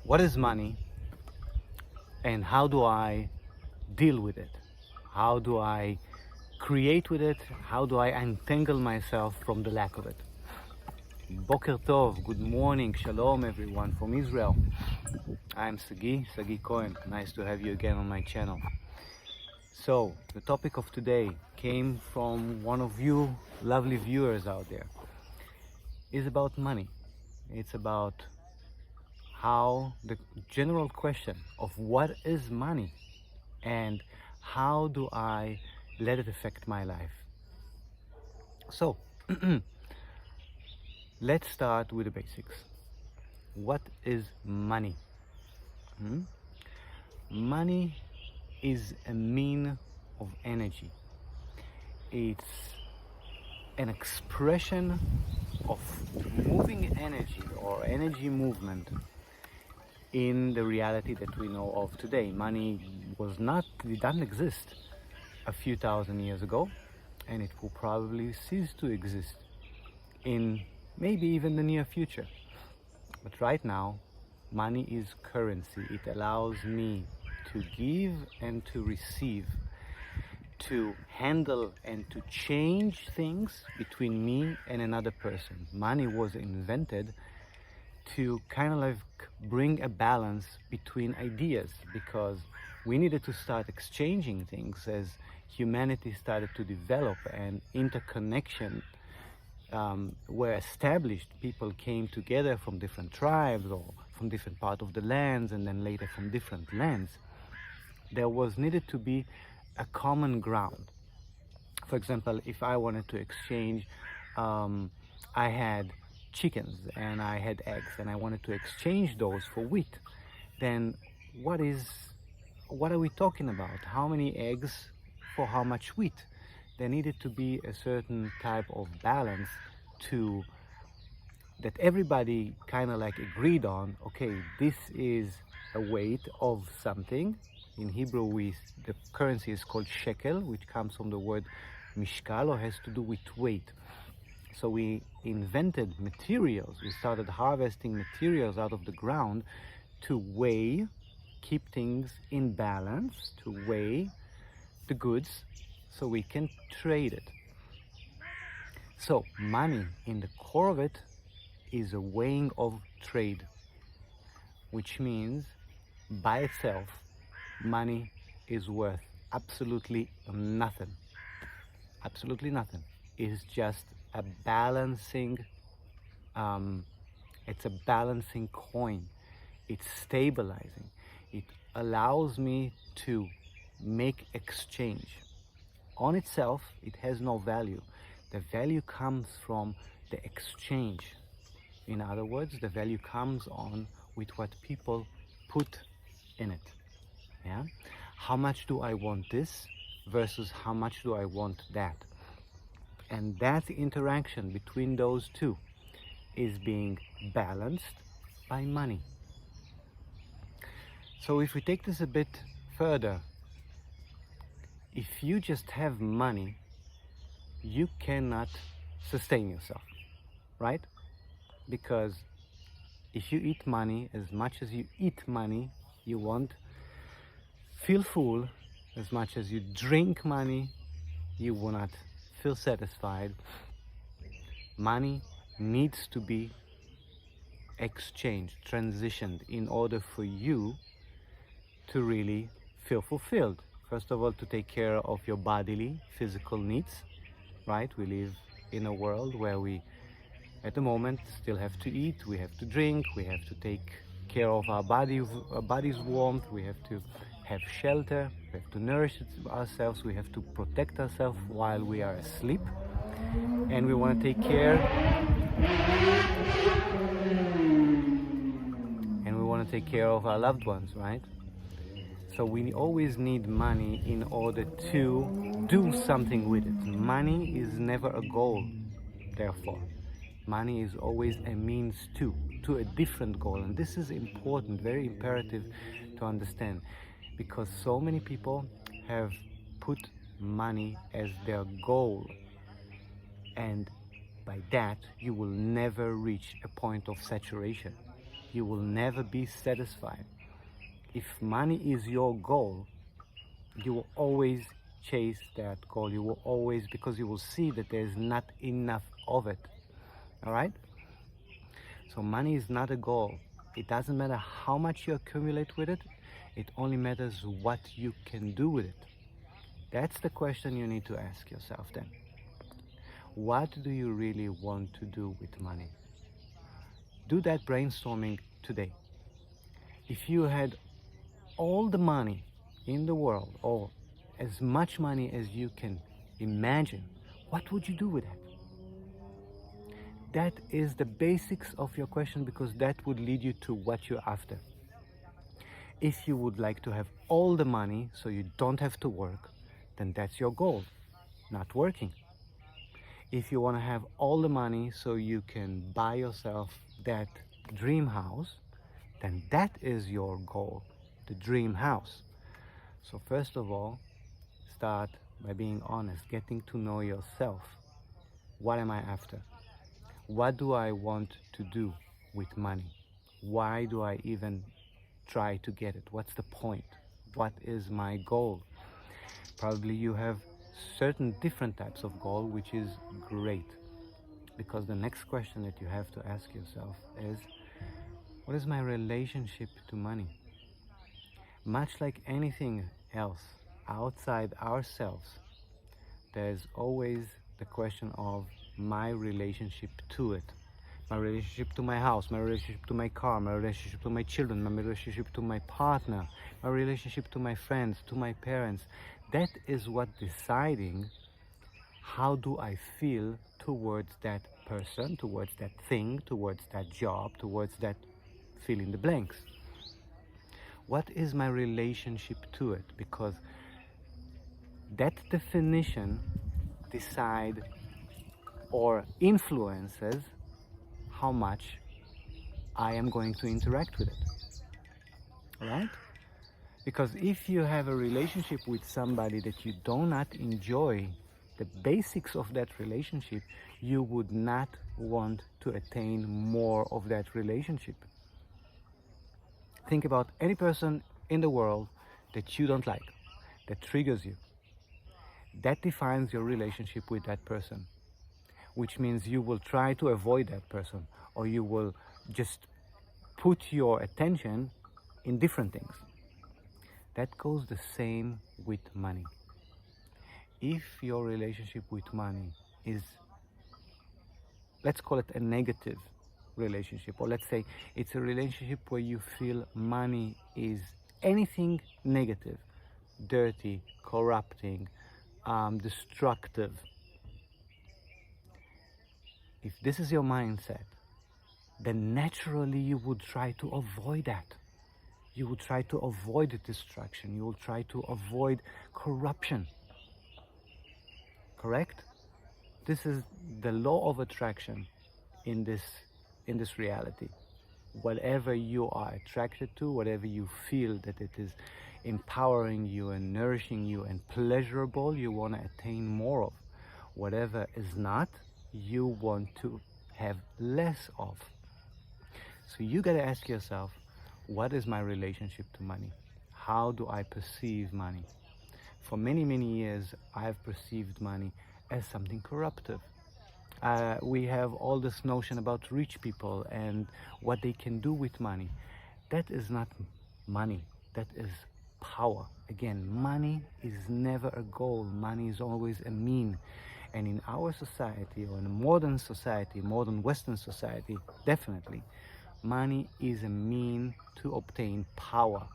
What is money and how do I deal with it? How do I create with it? How do I untangle myself from the lack of it? Boker Tov, good morning, Shalom everyone from Israel. I'm Sagi Cohen. Nice to have you again on my channel. So, the topic of today came from one of you lovely viewers out there. It's about money. It's about how the general question of what is money and how do I let it affect my life. So, let's start with the basics. What is money? Money is a mean of energy. It's an expression of moving energy or energy movement in the reality that we know of today. Money it doesn't exist a few thousand years ago, and it will probably cease to exist in maybe even the near future. But right now, money is currency. It allows me to give and to receive, to handle and to change things between me and another person. Money was invented to kind of like bring a balance between ideas, because we needed to start exchanging things as humanity started to develop and interconnection were established. People came together from different tribes or from different parts of the lands, and then later from different lands. There was needed to be a common ground. For example, if I wanted to exchange, I had chickens and I had eggs and I wanted to exchange those for wheat, then what are we talking about? How many eggs for how much wheat? There needed to be a certain type of balance that everybody kind of like agreed on. Okay, this is a weight of something. In Hebrew, the currency is called shekel, which comes from the word mishkal, or has to do with weight. So we invented materials. We started harvesting materials out of the ground to weigh, keep things in balance, to weigh the goods so we can trade it. So money, in the core of it, is a weighing of trade, which means by itself, money is worth absolutely nothing. Absolutely nothing. It's just a balancing, it's a balancing coin. It's stabilizing. It allows me to make exchange. On itself, it has no value. The value comes from the exchange. In other words, the value comes on with what people put in it. Yeah? How much do I want this versus how much do I want that? And that interaction between those two is being balanced by money. So if we take this a bit further, if you just have money, you cannot sustain yourself, right? Because if you eat money, as much as you eat money, you won't feel full. As much as you drink money, you will not feel satisfied. Money needs to be exchanged, transitioned, in order for you to really feel fulfilled. First of all, to take care of your bodily, physical needs, right? We live in a world where we, at the moment, still have to eat, we have to drink, we have to take care of our body's warmth, we have to have shelter, we have to nourish ourselves, we have to protect ourselves while we are asleep, and we want to take care of our loved ones, right? So we always need money in order to do something with it. Money is never a goal, therefore. Money is always a means to a different goal. And this is important, very imperative to understand, because so many people have put money as their goal. And by that, you will never reach a point of saturation. You will never be satisfied. If money is your goal, you will always chase that goal. You will always, because you will see that there's not enough of it. All right? So money is not a goal. It doesn't matter how much you accumulate with it. It only matters what you can do with it. That's the question you need to ask yourself then. What do you really want to do with money? Do that brainstorming today. If you had all the money in the world, or as much money as you can imagine, what would you do with it? That is the basics of your question, because that would lead you to what you're after. If you would like to have all the money so you don't have to work, then that's your goal, not working. If you want to have all the money so you can buy yourself that dream house, then that is your goal, the dream house. So first of all, start by being honest, getting to know yourself. What am I after? What do I want to do with money? Why do I even try to get it? What's the point? What is my goal? Probably you have certain different types of goal, which is great, because the next question that you have to ask yourself is, what is my relationship to money? Much like anything else outside ourselves, there's always the question of my relationship to it. My relationship to my house, my relationship to my car, my relationship to my children, my relationship to my partner, my relationship to my friends, to my parents. That is what deciding how do I feel towards that person, towards that thing, towards that job, towards that fill in the blanks. What is my relationship to it? Because that definition decide or influences how much I am going to interact with it, right? Because if you have a relationship with somebody that you do not enjoy the basics of that relationship, you would not want to attain more of that relationship. Think about any person in the world that you don't like, that triggers you. That defines your relationship with that person, which means you will try to avoid that person, or you will just put your attention in different things. That goes the same with money. If your relationship with money is, let's call it a negative relationship, or let's say it's a relationship where you feel money is anything negative, dirty, corrupting, destructive. If this is your mindset, then naturally you would try to avoid that. You will try to avoid the destruction. You will try to avoid corruption. Correct? This is the law of attraction in this reality. Whatever you are attracted to, whatever you feel that it is empowering you and nourishing you and pleasurable, you want to attain more of. Whatever is not, you want to have less of. So you got to ask yourself, what is my relationship to money? How do I perceive money? For many, many years, I have perceived money as something corruptive. We have all this notion about rich people and what they can do with money. That is not money, that is power. Again, money is never a goal. Money is always a mean. And in our society, or in a modern society, modern Western society, definitely, money is a mean to obtain power,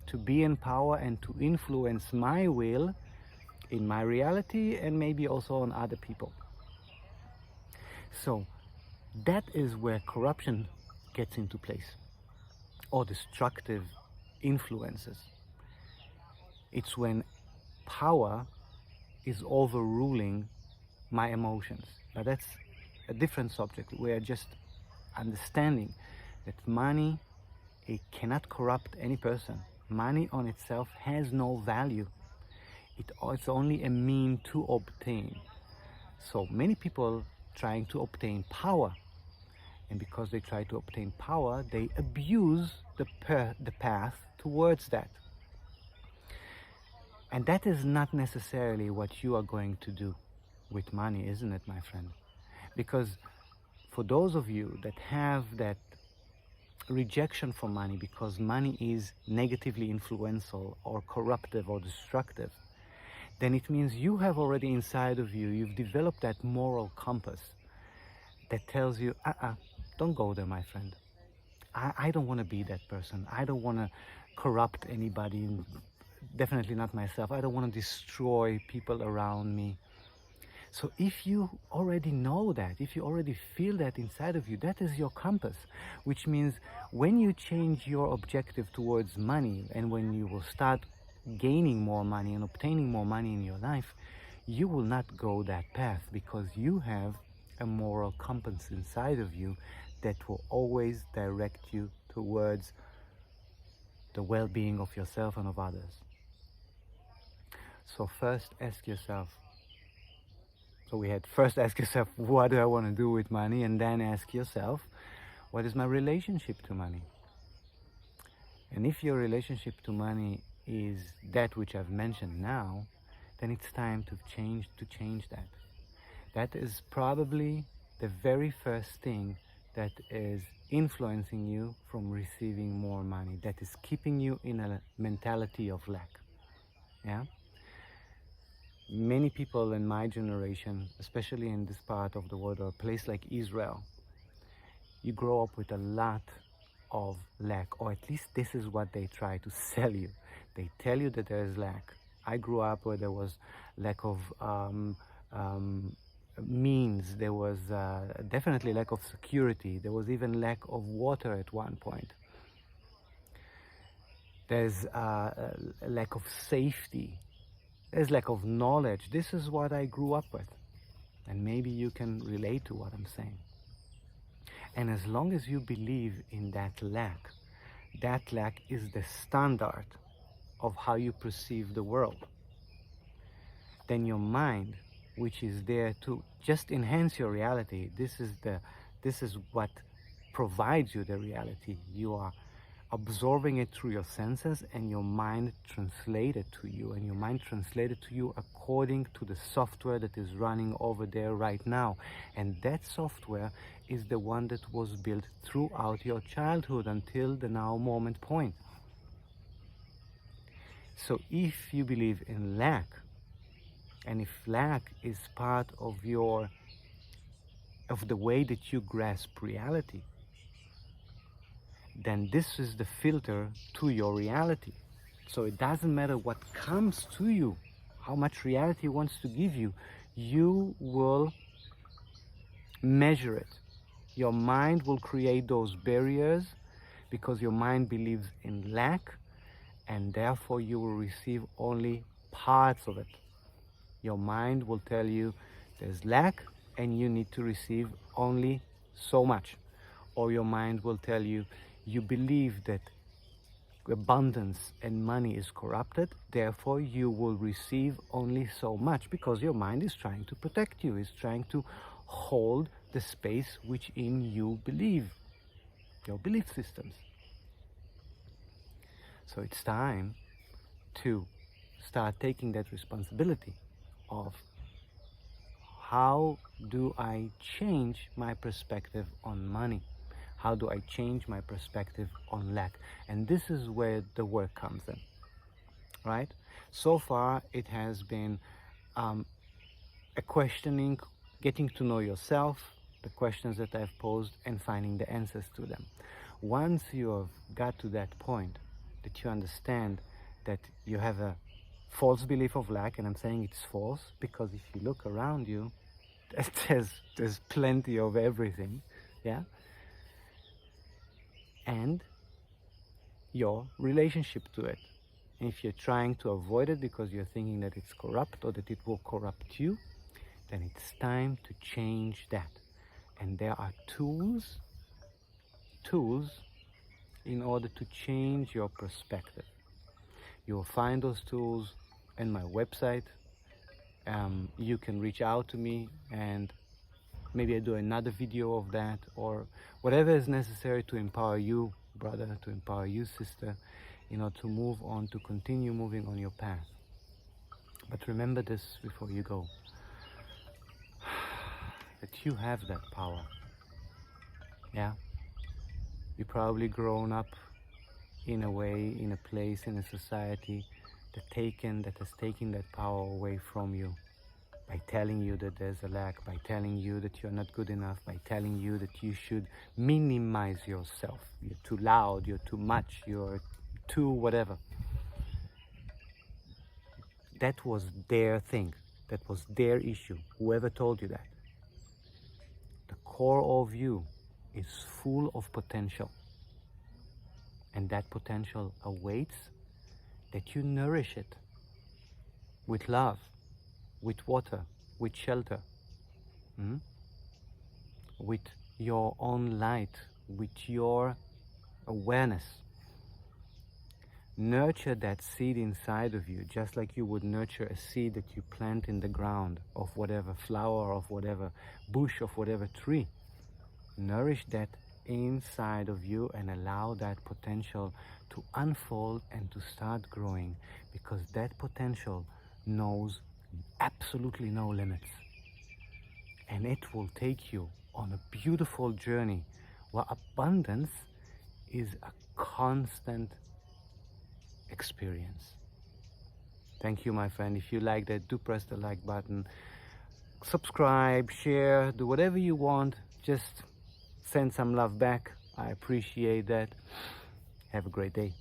to be in power and to influence my will in my reality and maybe also on other people. So that is where corruption gets into place, or destructive influences. It's when power is overruling my emotions. But that's a different subject. We are just understanding that money, it cannot corrupt any person. Money on itself has no value. It's only a mean to obtain. So many people trying to obtain power, And because they try to obtain power, they abuse the path towards that. And that is not necessarily what you are going to do with money, isn't it, my friend? Because for those of you that have that rejection for money because money is negatively influential or corruptive or destructive, then it means you have already inside of you, you've developed that moral compass that tells you, don't go there, my friend. I don't want to be that person. I don't want to corrupt anybody, definitely not myself. I don't want to destroy people around me. So if you already know that, if you already feel that inside of you, that is your compass, which means when you change your objective towards money, and when you will start gaining more money and obtaining more money in your life, you will not go that path, because you have a moral compass inside of you that will always direct you towards the well-being of yourself and of others. So first ask yourself, so we had first ask yourself, what do I want to do with money? And then ask yourself, what is my relationship to money? And if your relationship to money is that which I've mentioned now, then it's time to change that. That is probably the very first thing that is influencing you from receiving more money, that is keeping you in a mentality of lack. Yeah? Many people in my generation, especially in this part of the world, or a place like Israel, you grow up with a lot of lack, or at least this is what they try to sell you. They tell you that there is lack. I grew up where there was lack of means, there was definitely lack of security, there was even lack of water at one point. There's a lack of safety. There's lack of knowledge. This is what I grew up with. And maybe you can relate to what I'm saying. And as long as you believe in that lack is the standard of how you perceive the world, then your mind, which is there to just enhance your reality, this is what provides you the reality. You are absorbing it through your senses, and your mind translated to you, and your mind translated to you according to the software that is running over there right now. And that software is the one that was built throughout your childhood until the now moment point. So if you believe in lack, and if lack is part of the way that you grasp reality, then this is the filter to your reality. So it doesn't matter what comes to you, how much reality wants to give you, you will measure it. Your mind will create those barriers because your mind believes in lack, and therefore you will receive only parts of it. Your mind will tell you there's lack and you need to receive only so much. Or your mind will tell you, you believe that abundance and money is corrupted, therefore you will receive only so much, because your mind is trying to protect you, is trying to hold the space which in you believe, your belief systems. So it's time to start taking that responsibility of how do I change my perspective on money? How do I change my perspective on lack? And this is where the work comes in, right? So far, it has been a questioning, getting to know yourself, the questions that I've posed, and finding the answers to them. Once you have got to that point, that you understand that you have a false belief of lack, and I'm saying it's false because if you look around you, there's plenty of everything, yeah? And your relationship to it. And if you're trying to avoid it because you're thinking that it's corrupt or that it will corrupt you, then it's time to change that. And there are tools in order to change your perspective. You'll find those tools in my website. You can reach out to me and Maybe I do another video of that, or whatever is necessary to empower you, brother, to empower you, sister, to move on, to continue moving on your path. But remember this before you go, that you have that power. Yeah? You've probably grown up in a way, in a place, in a society that has taken that power away from you, by telling you that there's a lack, by telling you that you're not good enough, by telling you that you should minimize yourself. You're too loud, you're too much, you're too whatever. That was their thing. That was their issue. Whoever told you that. The core of you is full of potential. And that potential awaits that you nourish it with love, with water, with shelter, with your own light, with your awareness. Nurture that seed inside of you, just like you would nurture a seed that you plant in the ground of whatever flower, of whatever bush, of whatever tree. Nourish that inside of you and allow that potential to unfold and to start growing, because that potential knows absolutely no limits. And it will take you on a beautiful journey where abundance is a constant experience. Thank you, my friend. If you like that, do press the like button, subscribe, share, do whatever you want. Just send some love back. I appreciate that. Have a great day.